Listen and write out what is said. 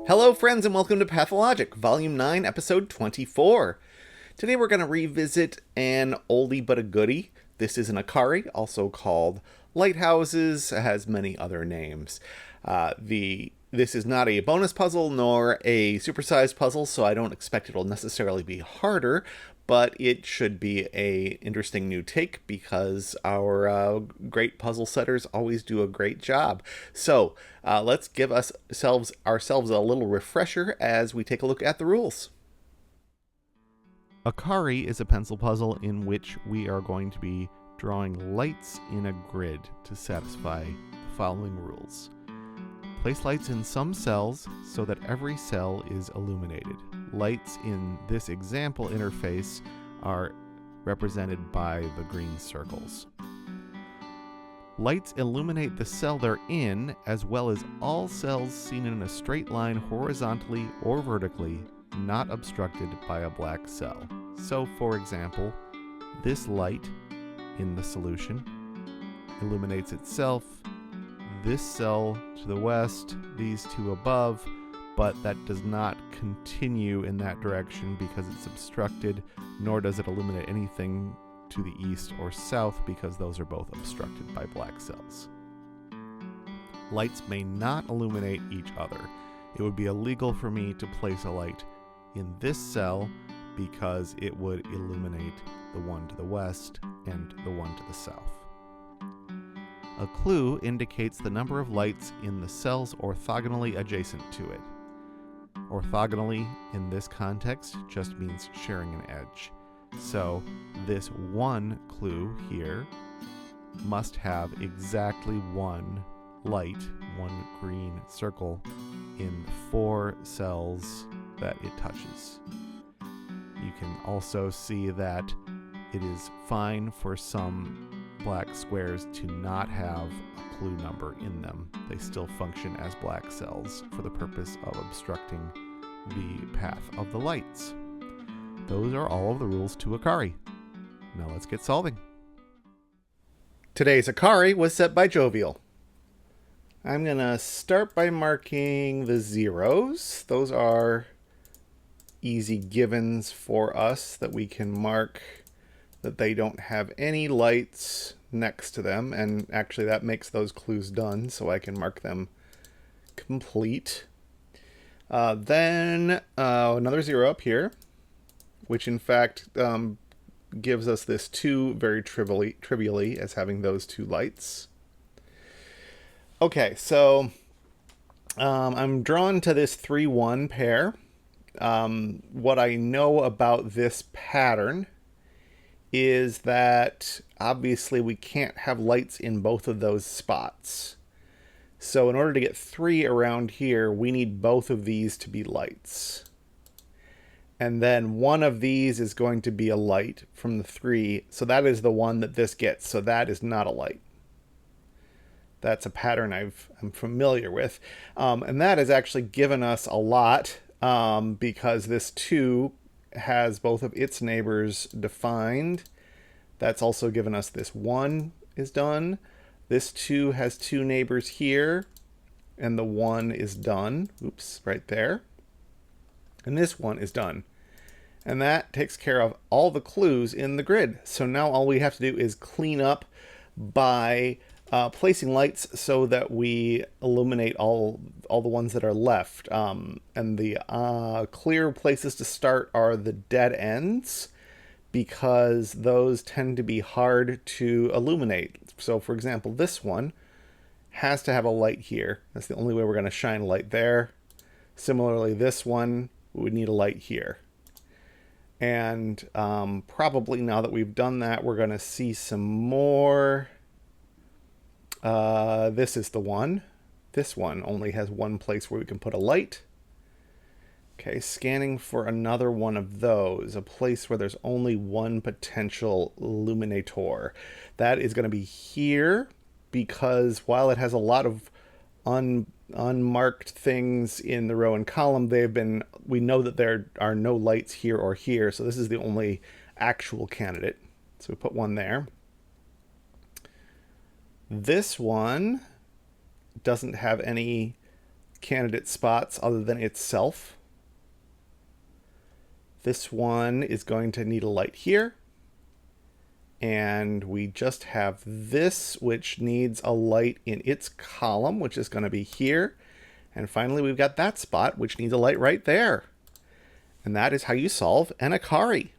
Hello, friends, and welcome to Pathologic, Volume 9, Episode 24. Today we're going to revisit an oldie but a goodie. This is an Akari, also called Lighthouses. It has many other names. This is not a bonus puzzle nor a supersized puzzle, so I don't expect it'll necessarily be harder, but it should be a interesting new take because our great puzzle setters always do a great job. So let's give ourselves a little refresher as we take a look at the rules. Akari is a pencil puzzle in which we are going to be drawing lights in a grid to satisfy the following rules. Place lights in some cells so that every cell is illuminated. Lights in this example interface are represented by the green circles. Lights illuminate the cell they're in, as well as all cells seen in a straight line horizontally or vertically, not obstructed by a black cell. So, for example, this light in the solution illuminates itself, this cell to the west, these two above, but that does not continue in that direction because it's obstructed, nor does it illuminate anything to the east or south because those are both obstructed by black cells. Lights may not illuminate each other. It would be illegal for me to place a light in this cell because it would illuminate the one to the west and the one to the south. A clue indicates the number of lights in the cells orthogonally adjacent to it. Orthogonally, in this context, just means sharing an edge. So this one clue here must have exactly one light, one green circle, in the 4 cells that it touches. You can also see that it is fine for some black squares to not have a clue number in them. They still function as black cells for the purpose of obstructing the path of the lights. Those are all of the rules to Akari. Now let's get solving. Today's Akari was set by Jovial. I'm going to start by marking the zeros. Those are easy givens for us that we can mark that they don't have any lights next to them, and actually that makes those clues done, so I can mark them complete. Then another 0 up here, which in fact gives us this 2 very trivially as having those 2 lights. Okay, so I'm drawn to this 3-1 pair. What I know about this pattern is that obviously we can't have lights in both of those spots. So in order to get 3 around here, we need both of these to be lights. And then one of these is going to be a light from the 3, so that is the one that this gets, so that is not a light. That's a pattern I'm familiar with. And that has actually given us a lot because this 2 has both of its neighbors defined. That's also given us this 1 is done. This 2 has 2 neighbors here, and the 1 is done. Oops, right there. And this 1 is done. And that takes care of all the clues in the grid. So now all we have to do is clean up by placing lights so that we illuminate all the ones that are left. And the clear places to start are the dead ends, because those tend to be hard to illuminate. So for example, this one has to have a light here. That's the only way we're going to shine a light there. Similarly, this one would need a light here. And probably now that we've done that, we're going to see some more. This is the one. This one only has one place where we can put a light. Okay, scanning for another one of those, a place where there's only one potential illuminator. That is going to be here, because while it has a lot of unmarked things in the row and column, we know that there are no lights here or here, so this is the only actual candidate. So we put one there. This one doesn't have any candidate spots other than itself. This one is going to need a light here. And we just have this, which needs a light in its column, which is going to be here. And finally, we've got that spot, which needs a light right there. And that is how you solve an Akari.